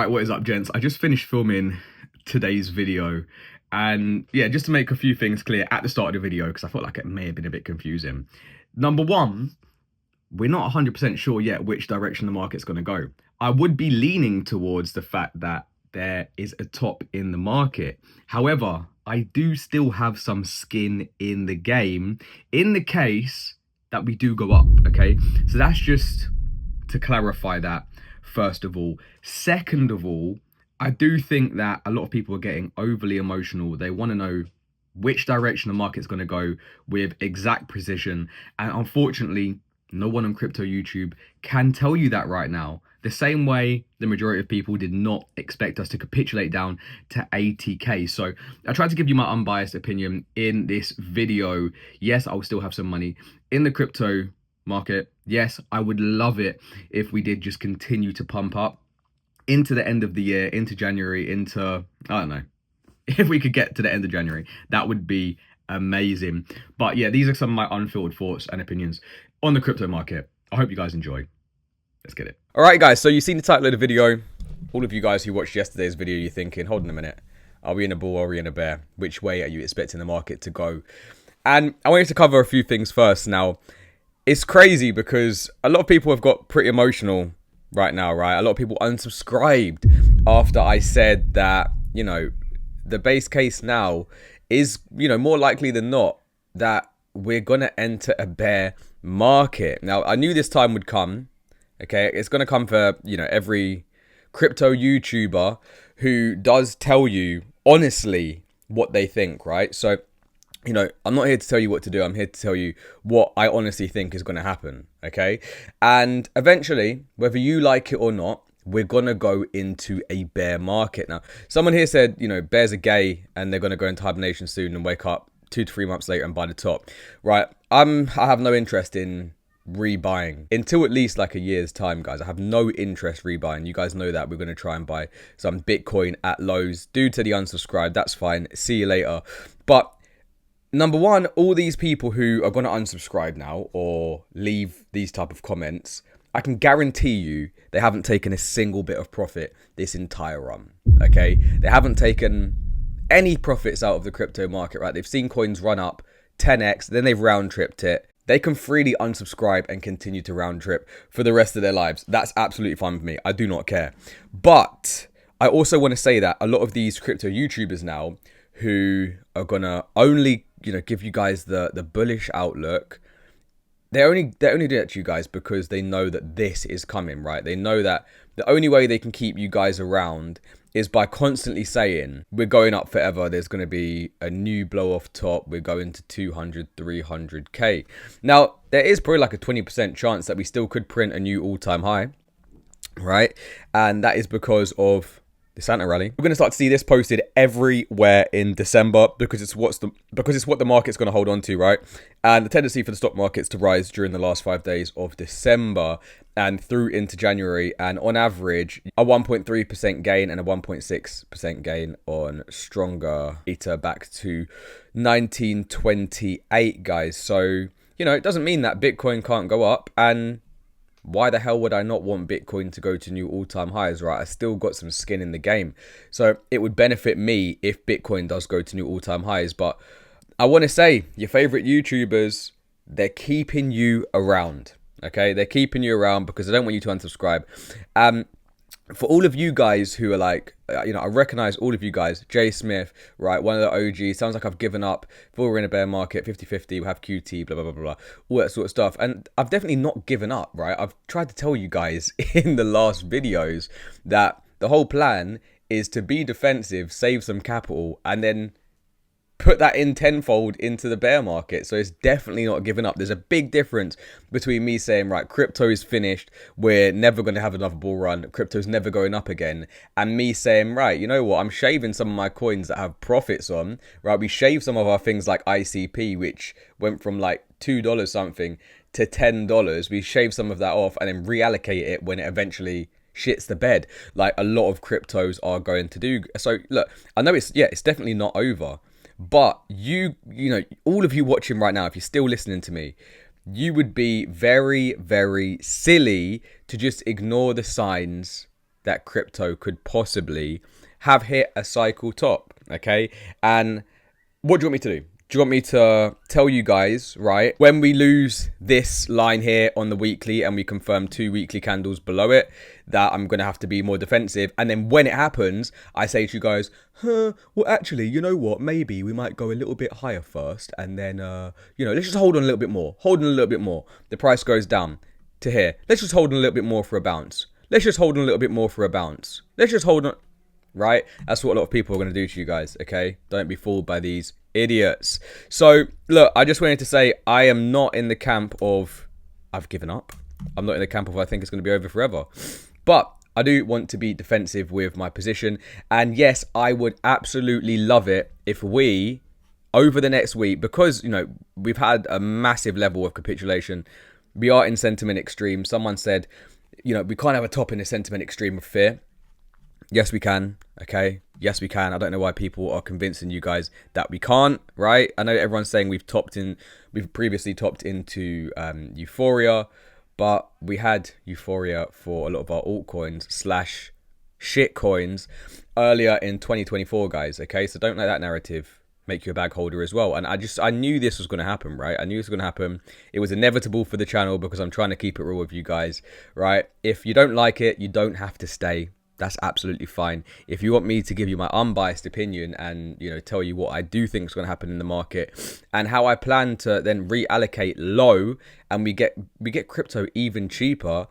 Right, what is up, gents? I just finished filming today's video, and yeah, just to make a few things clear at the start of the video, because I felt like it may have been a bit confusing. Number one, we're not 100% sure yet which direction the market's going to go. I would be leaning towards the fact that there is a top in the market. However, I do still have some skin in the game in the case that we do go up, okay? So that's just to clarify that, first of all. Second of all, I do think that a lot of people are getting overly emotional. They want to know which direction the market's going to go with exact precision. And unfortunately, no one on crypto YouTube can tell you that right now. The same way the majority of people did not expect us to capitulate down to 80k. So I tried to give you my unbiased opinion in this video. Yes, I will still have some money in the crypto market. Yes, I would love it if we did just continue to pump up into the end of the year, into January, into, I don't know, if we could get to the end of January, that would be amazing. But yeah, these are some of my unfiltered thoughts and opinions on the crypto market. I hope you guys enjoy. Let's get it. All right, guys, so you've seen the title of the video. All of you guys who watched yesterday's video, you're thinking, hold on a minute, are we in a bull or are we in a bear? Which way are you expecting the market to go? And I wanted to cover a few things first. Now, it's crazy because a lot of people have got pretty emotional right now, right? A lot of people unsubscribed after I said that, you know, the base case now is, you know, more likely than not that we're going to enter a bear market. Now, I knew this time would come, okay? It's going to come for, you know, every crypto YouTuber who does tell you honestly what they think, right? So, you know, I'm not here to tell you what to do. I'm here to tell you what I honestly think is going to happen, okay? And eventually, whether you like it or not, we're going to go into a bear market. Now, someone here said, you know, bears are gay and they're going to go into hibernation soon and wake up 2 to 3 months later and buy the top, right? I have no interest in rebuying until at least like a year's time, guys. I have no interest rebuying. You guys know that. We're going to try and buy some Bitcoin at lows. Due to the unsubscribe, that's fine. See you later. But number one, all these people who are going to unsubscribe now or leave these type of comments, I can guarantee you they haven't taken a single bit of profit this entire run, okay? They haven't taken any profits out of the crypto market, right? They've seen coins run up 10x, then they've round tripped it. They can freely unsubscribe and continue to round trip for the rest of their lives. That's absolutely fine with me. I do not care. But I also want to say that a lot of these crypto YouTubers now who are going to only, you know, give you guys the bullish outlook, they only do that to you guys because they know that this is coming, right? They know that the only way they can keep you guys around is by constantly saying, we're going up forever, there's going to be a new blow off top, we're going to 200, 300k. Now, there is probably like a 20% chance that we still could print a new all-time high, right? And that is because of the Santa rally. We're going to start to see this posted everywhere in December because it's what the market's going to hold on to, right? And the tendency for the stock markets to rise during the last 5 days of December and through into January, and on average a 1.3% gain and a 1.6% gain on stronger beta back to 1928, guys. So, you know, it doesn't mean that Bitcoin can't go up, and why the hell would I not want Bitcoin to go to new all-time highs, right? I still got some skin in the game. So it would benefit me if Bitcoin does go to new all-time highs. But I want to say, your favorite YouTubers, they're keeping you around, okay? They're keeping you around because they don't want you to unsubscribe. For all of you guys who are like, you know, I recognize all of you guys. Jay Smith, right, one of the OGs. Sounds like I've given up. Thought we're in a bear market, 50-50, we'll have QT, blah, blah, blah, blah, all that sort of stuff. And I've definitely not given up, right? I've tried to tell you guys in the last videos that the whole plan is to be defensive, save some capital, and then put that in tenfold into the bear market. So it's definitely not giving up. There's a big difference between me saying, right, crypto is finished, we're never going to have another bull run, crypto's never going up again, and me saying, right, you know what, I'm shaving some of my coins that have profits on, right? We shaved some of our things like ICP, which went from like $2 something to $10. We shaved some of that off and then reallocate it when it eventually shits the bed, like a lot of cryptos are going to do. So look, I know it's definitely not over. But you know, all of you watching right now, if you're still listening to me, you would be very, very silly to just ignore the signs that crypto could possibly have hit a cycle top, okay? And what do you want me to do? Do you want me to tell you guys, right, when we lose this line here on the weekly and we confirm 2 weekly candles below it, that I'm going to have to be more defensive? And then when it happens, I say to you guys, well, actually, you know what? Maybe we might go a little bit higher first. And then, let's just hold on a little bit more. Hold on a little bit more. The price goes down to here. Let's just hold on a little bit more for a bounce. Let's just hold on a little bit more for a bounce. Let's just hold on. Right? That's what a lot of people are going to do to you guys, okay? Don't be fooled by these idiots. So, look, I just wanted to say I am not in the camp of I've given up. I'm not in the camp of I think it's going to be over forever. But I do want to be defensive with my position. And yes, I would absolutely love it if we, over the next week, because, we've had a massive level of capitulation. We are in sentiment extreme. Someone said, we can't have a top in the sentiment extreme of fear. Yes, we can. Okay. Yes, we can. I don't know why people are convincing you guys that we can't, right? I know everyone's saying we've previously topped into euphoria, but we had euphoria for a lot of our altcoins / shit coins earlier in 2024, guys. Okay. So don't let that narrative make you a bag holder as well. And I knew this was going to happen, right? I knew this was going to happen. It was inevitable for the channel because I'm trying to keep it real with you guys, right? If you don't like it, you don't have to stay. That's absolutely fine. If you want me to give you my unbiased opinion and, tell you what I do think is going to happen in the market and how I plan to then reallocate low and we get crypto even cheaper,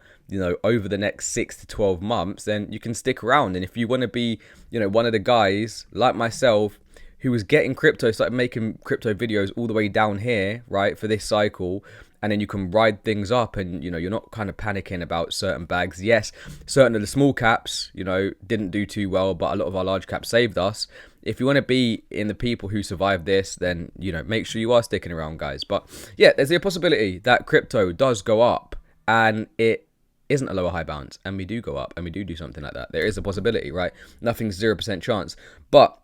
over the next 6 to 12 months, then you can stick around. And if you want to be, one of the guys like myself who was getting crypto, started making crypto videos all the way down here, right, for this cycle, and then you can ride things up and, you're not kind of panicking about certain bags. Yes, certain of the small caps, didn't do too well, but a lot of our large caps saved us. If you want to be in the people who survived this, then, make sure you are sticking around, guys. But yeah, there's a possibility that crypto does go up and it isn't a lower high bounce and we do go up and we do something like that. There is a possibility, right? Nothing's 0% chance. But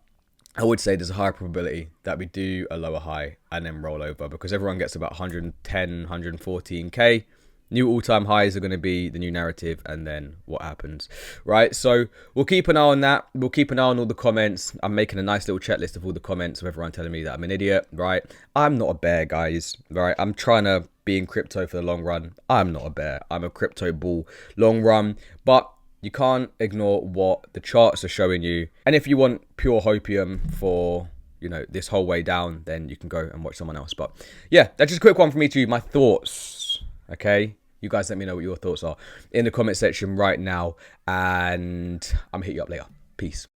I would say there's a higher probability that we do a lower high and then roll over because everyone gets about 110, 114k. New all-time highs are going to be the new narrative and then what happens, right? So we'll keep an eye on that. We'll keep an eye on all the comments. I'm making a nice little checklist of all the comments of everyone telling me that I'm an idiot, right? I'm not a bear, guys, right? I'm trying to be in crypto for the long run. I'm not a bear. I'm a crypto bull long run, but you can't ignore what the charts are showing you. And if you want pure hopium for, this whole way down, then you can go and watch someone else. But yeah, that's just a quick one for me to you. My thoughts, okay? You guys let me know what your thoughts are in the comment section right now. And I'm going to hit you up later. Peace.